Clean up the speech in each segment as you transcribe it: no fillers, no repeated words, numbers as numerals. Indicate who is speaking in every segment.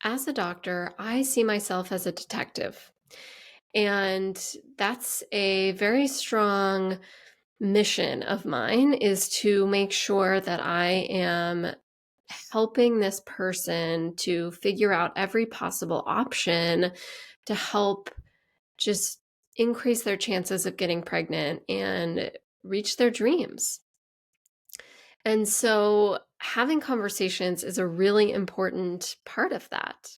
Speaker 1: as a doctor, I see myself as a detective. And that's a very strong mission of mine, is to make sure that I am helping this person to figure out every possible option to help just increase their chances of getting pregnant and reach their dreams. And so having conversations is a really important part of that.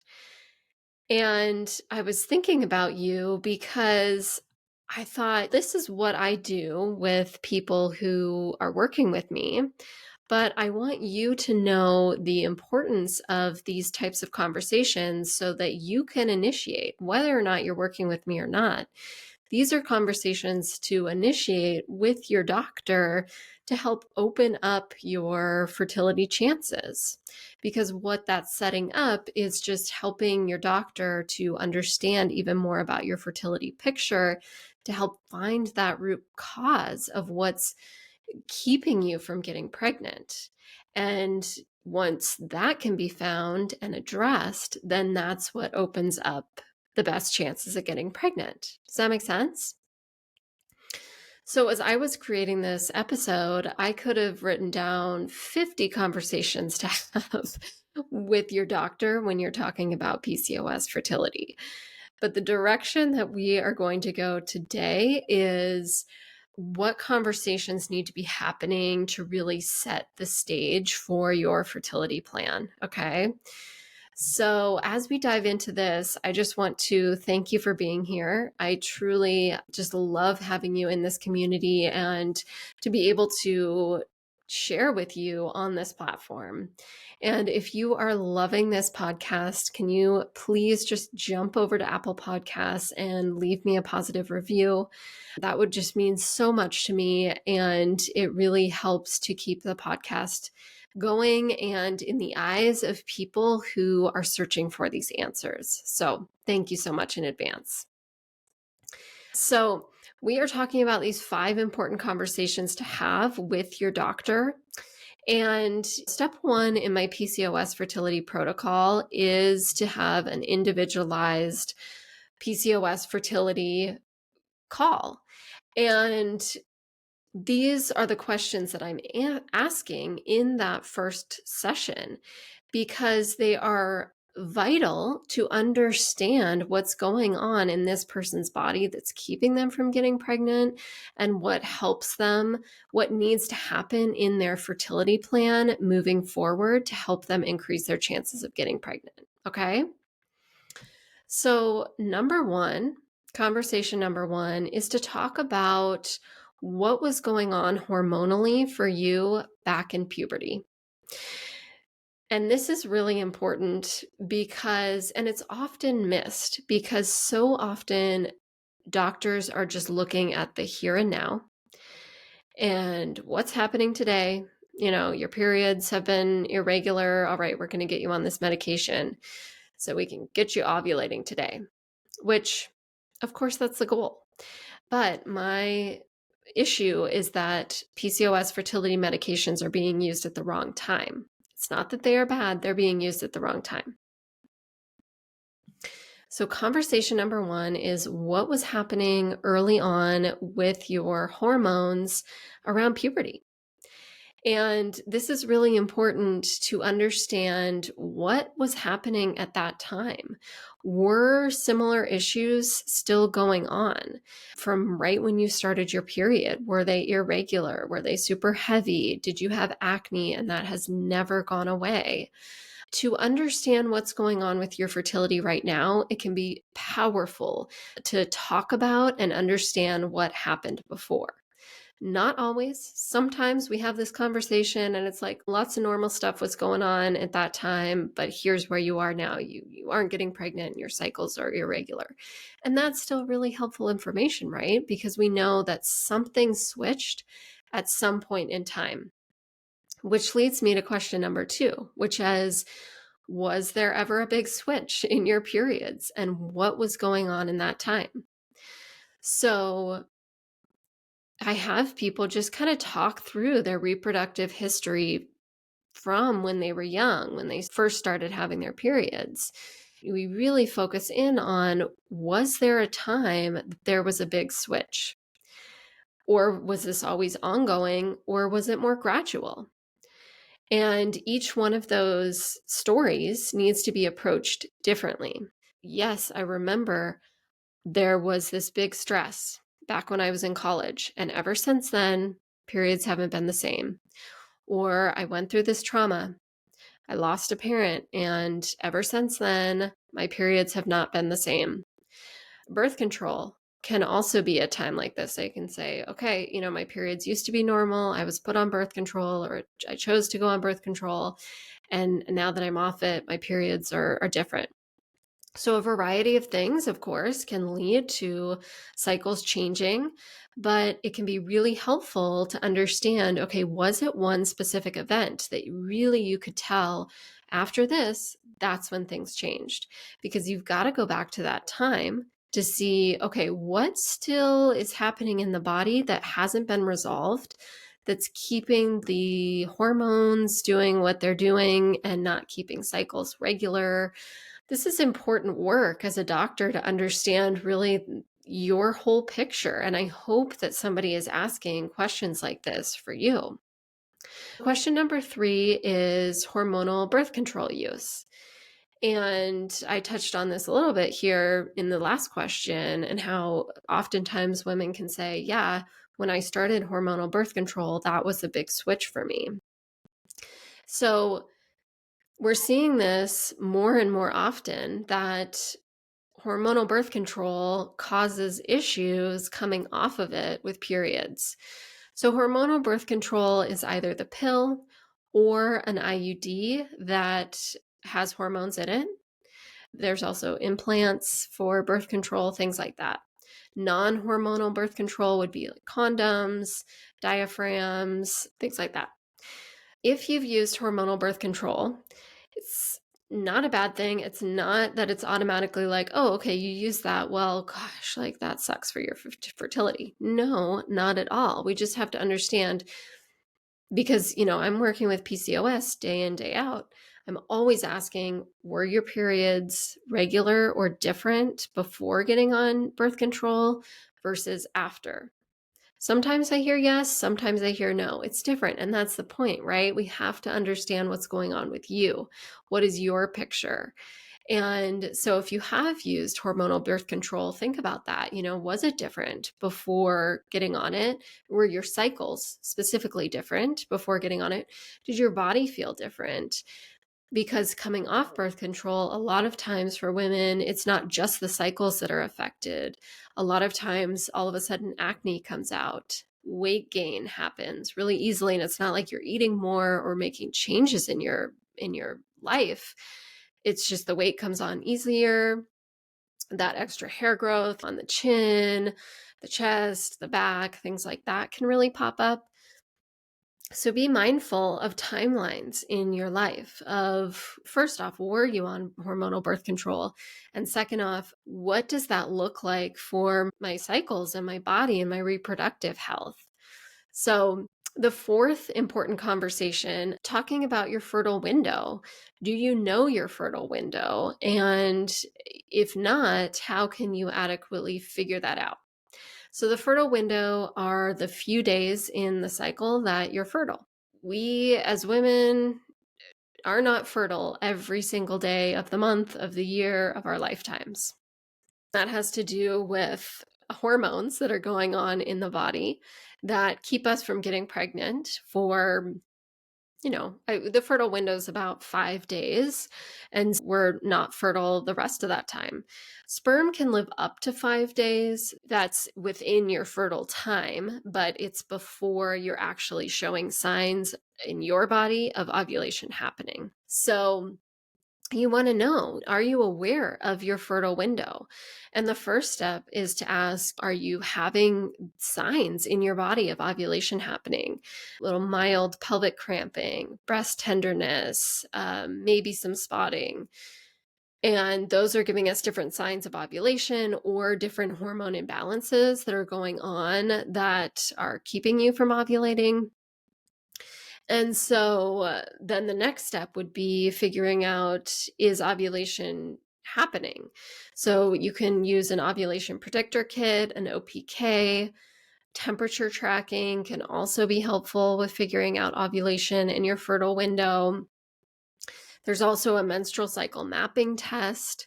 Speaker 1: And I was thinking about you because I thought this is what I do with people who are working with me. But I want you to know the importance of these types of conversations so that you can initiate, whether or not you're working with me or not. These are conversations to initiate with your doctor to help open up your fertility chances. Because what that's setting up is just helping your doctor to understand even more about your fertility picture to help find that root cause of what's keeping you from getting pregnant. And once that can be found and addressed, then that's what opens up the best chances of getting pregnant. Does that make sense? So, as I was creating this episode, I could have written down 50 conversations to have with your doctor when you're talking about PCOS fertility. But the direction that we are going to go today is what conversations need to be happening to really set the stage for your fertility plan. Okay. So, as we dive into this, I just want to thank you for being here. I truly just love having you in this community and to be able to share with you on this platform. And if you are loving this podcast, can you please just jump over to Apple Podcasts and leave me a positive review? That would just mean so much to me, and it really helps to keep the podcast going and in the eyes of people who are searching for these answers. So thank you so much in advance. So we are talking about these 5 important conversations to have with your doctor. And step 1 in my PCOS fertility protocol is to have an individualized PCOS fertility call. And these are the questions that I'm asking in that first session because they are vital to understand what's going on in this person's body that's keeping them from getting pregnant and what helps them, what needs to happen in their fertility plan moving forward to help them increase their chances of getting pregnant. Okay? So, conversation number one is to talk about what was going on hormonally for you back in puberty. And this is really important because, and it's often missed because so often doctors are just looking at the here and now and what's happening today. You know, your periods have been irregular. All right, we're going to get you on this medication so we can get you ovulating today, which, of course, that's the goal. But my issue is that PCOS fertility medications are being used at the wrong time. It's not that they are bad, they're being used at the wrong time. So, conversation number 1 is what was happening early on with your hormones around puberty. And this is really important to understand what was happening at that time. Were similar issues still going on from right when you started your period? Were they irregular? Were they super heavy? Did you have acne and that has never gone away? To understand what's going on with your fertility right now, it can be powerful to talk about and understand what happened before. Not always. Sometimes we have this conversation and it's like lots of normal stuff was going on at that time, but here's where you are now. You aren't getting pregnant and your cycles are irregular. And that's still really helpful information, right? Because we know that something switched at some point in time. Which leads me to question number 2, which is, was there ever a big switch in your periods and what was going on in that time? So I have people just kind of talk through their reproductive history from when they were young, when they first started having their periods. We really focus in on, was there a time that there was a big switch? Or was this always ongoing, or was it more gradual? And each one of those stories needs to be approached differently. Yes, I remember there was this big stress back when I was in college, and ever since then, periods haven't been the same. Or I went through this trauma. I lost a parent, and ever since then, my periods have not been the same. Birth control can also be a time like this. I can say, okay, my periods used to be normal. I was put on birth control, or I chose to go on birth control. And now that I'm off it, my periods are different. So a variety of things, of course, can lead to cycles changing, but it can be really helpful to understand, okay, was it one specific event that really you could tell after this, that's when things changed? Because you've got to go back to that time to see, okay, what still is happening in the body that hasn't been resolved, that's keeping the hormones doing what they're doing and not keeping cycles regular. This is important work as a doctor to understand really your whole picture. And I hope that somebody is asking questions like this for you. Question number 3 is hormonal birth control use. And I touched on this a little bit here in the last question, and how oftentimes women can say, yeah, when I started hormonal birth control, that was a big switch for me. So we're seeing this more and more often, that hormonal birth control causes issues coming off of it with periods. So hormonal birth control is either the pill or an IUD that has hormones in it. There's also implants for birth control, things like that. Non-hormonal birth control would be like condoms, diaphragms, things like that. If you've used hormonal birth control, it's not a bad thing. It's not that it's automatically like, oh, okay, you use that. Well, gosh, like that sucks for your fertility. No, not at all. We just have to understand, because, I'm working with PCOS day in, day out. I'm always asking, were your periods regular or different before getting on birth control versus after? Sometimes I hear yes, sometimes I hear no. It's different. And that's the point, right? We have to understand what's going on with you. What is your picture? And so if you have used hormonal birth control, think about that. Was it different before getting on it? Were your cycles specifically different before getting on it? Did your body feel different? Because coming off birth control, a lot of times for women, it's not just the cycles that are affected. A lot of times, all of a sudden, acne comes out. Weight gain happens really easily, and it's not like you're eating more or making changes in your life. It's just the weight comes on easier. That extra hair growth on the chin, the chest, the back, things like that can really pop up. So be mindful of timelines in your life of, first off, were you on hormonal birth control? And second off, what does that look like for my cycles and my body and my reproductive health? So the fourth important conversation, talking about your fertile window. Do you know your fertile window? And if not, how can you adequately figure that out? So the fertile window are the few days in the cycle that you're fertile. We as women are not fertile every single day of the month, of the year, of our lifetimes. That has to do with hormones that are going on in the body that keep us from getting pregnant for, the fertile window is about 5 days, and we're not fertile the rest of that time. Sperm can live up to 5 days. That's within your fertile time, but it's before you're actually showing signs in your body of ovulation happening. So you want to know, are you aware of your fertile window? And the first step is to ask, are you having signs in your body of ovulation happening? Little mild pelvic cramping, breast tenderness, maybe some spotting. And those are giving us different signs of ovulation or different hormone imbalances that are going on that are keeping you from ovulating. And so then the next step would be figuring out, is ovulation happening? So you can use an ovulation predictor kit, an OPK. Temperature tracking can also be helpful with figuring out ovulation in your fertile window. There's also a menstrual cycle mapping test.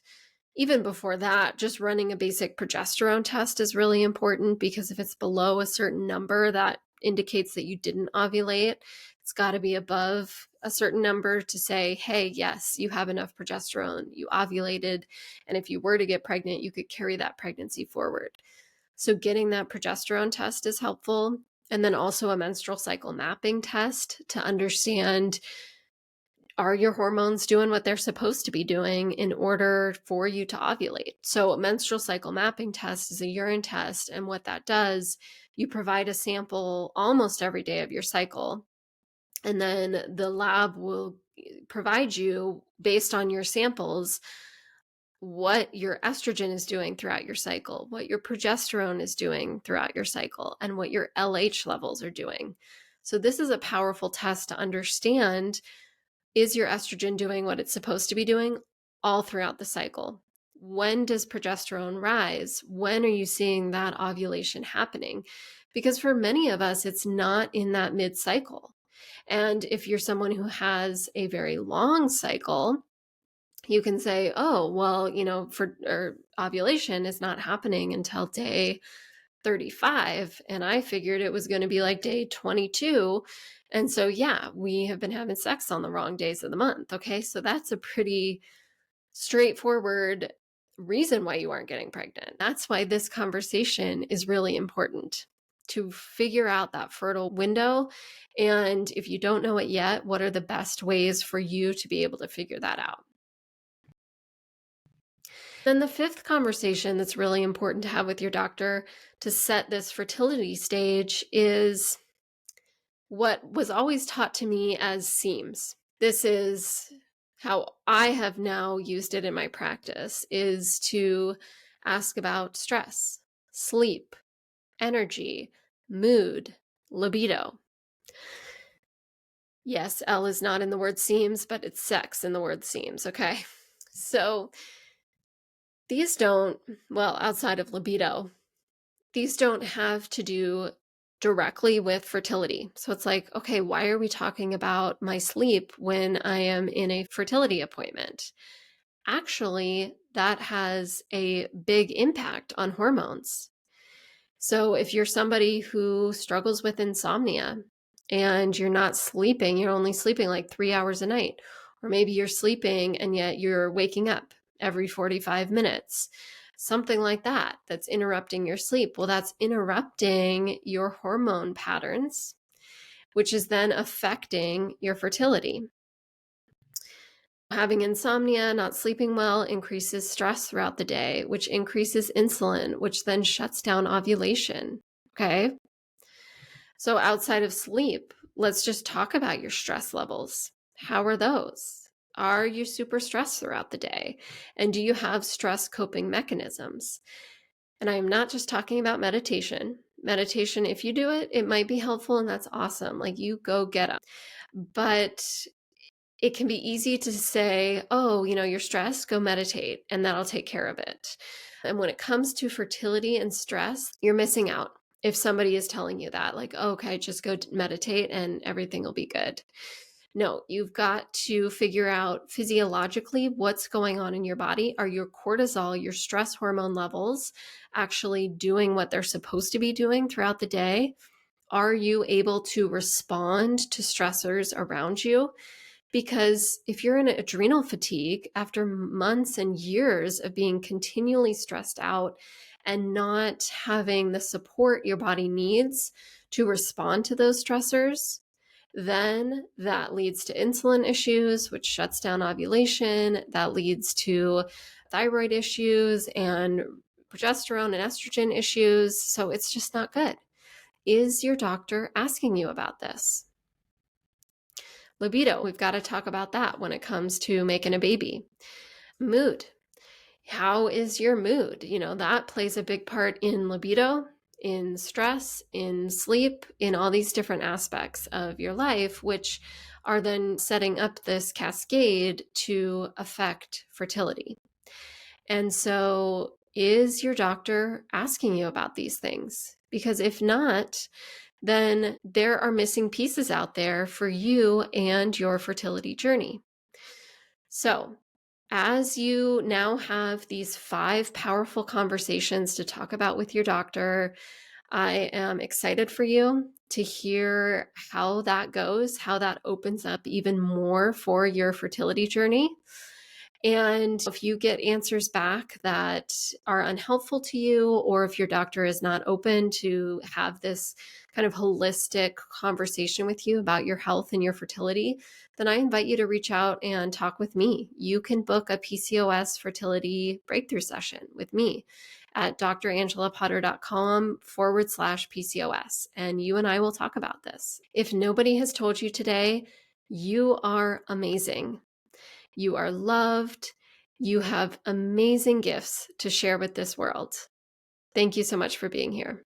Speaker 1: Even before that, just running a basic progesterone test is really important, because if it's below a certain number, that indicates that you didn't ovulate. It's got to be above a certain number to say, hey, yes, you have enough progesterone, you ovulated, and if you were to get pregnant, you could carry that pregnancy forward. So getting that progesterone test is helpful. And then also a menstrual cycle mapping test to understand, are your hormones doing what they're supposed to be doing in order for you to ovulate? So a menstrual cycle mapping test is a urine test. And what that does, you provide a sample almost every day of your cycle. And then the lab will provide you, based on your samples, what your estrogen is doing throughout your cycle, what your progesterone is doing throughout your cycle, and what your LH levels are doing. So this is a powerful test to understand, is your estrogen doing what it's supposed to be doing all throughout the cycle? When does progesterone rise? When are you seeing that ovulation happening? Because for many of us, it's not in that mid-cycle. And if you're someone who has a very long cycle, you can say, oh, well, ovulation is not happening until day 35. And I figured it was going to be like day 22. And so, yeah, we have been having sex on the wrong days of the month. Okay. So that's a pretty straightforward reason why you aren't getting pregnant. That's why this conversation is really important, to figure out that fertile window. And if you don't know it yet, what are the best ways for you to be able to figure that out? Then the fifth conversation that's really important to have with your doctor to set this fertility stage is what was always taught to me as seams. This is how I have now used it in my practice, is to ask about stress, sleep, energy, mood, libido. Yes, L is not in the word seams, but it's sex in the word seams, okay? So these don't, well, outside of libido, these don't have to do directly with fertility. So it's like, okay, why are we talking about my sleep when I am in a fertility appointment? Actually, that has a big impact on hormones. So if you're somebody who struggles with insomnia and you're not sleeping, you're only sleeping like 3 hours a night, or maybe you're sleeping and yet you're waking up every 45 minutes, something like that, that's interrupting your sleep. Well, that's interrupting your hormone patterns, which is then affecting your fertility. Having insomnia, not sleeping well, increases stress throughout the day, which increases insulin, which then shuts down ovulation. Okay. So outside of sleep, let's just talk about your stress levels. How are those? Are you super stressed throughout the day? And do you have stress coping mechanisms? And I'm not just talking about meditation. Meditation, if you do it, it might be helpful, and that's awesome. Like, you go get it. But it can be easy to say, oh, you're stressed, go meditate, and that'll take care of it. And when it comes to fertility and stress, you're missing out if somebody is telling you that, like, oh, okay, just go meditate and everything will be good. No, you've got to figure out physiologically what's going on in your body. Are your cortisol, your stress hormone levels, actually doing what they're supposed to be doing throughout the day? Are you able to respond to stressors around you? Because if you're in adrenal fatigue after months and years of being continually stressed out and not having the support your body needs to respond to those stressors, then that leads to insulin issues, which shuts down ovulation. That leads to thyroid issues and progesterone and estrogen issues. So it's just not good. Is your doctor asking you about this? Libido, we've got to talk about that when it comes to making a baby. Mood. How is your mood? That plays a big part in libido. in stress, in sleep, in all these different aspects of your life, which are then setting up this cascade to affect fertility. And so, is your doctor asking you about these things? Because if not, then there are missing pieces out there for you and your fertility journey. So, as you now have these 5 powerful conversations to talk about with your doctor, I am excited for you to hear how that goes, how that opens up even more for your fertility journey. And if you get answers back that are unhelpful to you, or if your doctor is not open to have this kind of holistic conversation with you about your health and your fertility, then I invite you to reach out and talk with me. You can book a PCOS fertility breakthrough session with me at drangelapotter.com/PCOS. And you and I will talk about this. If nobody has told you today, you are amazing. You are loved. You have amazing gifts to share with this world. Thank you so much for being here.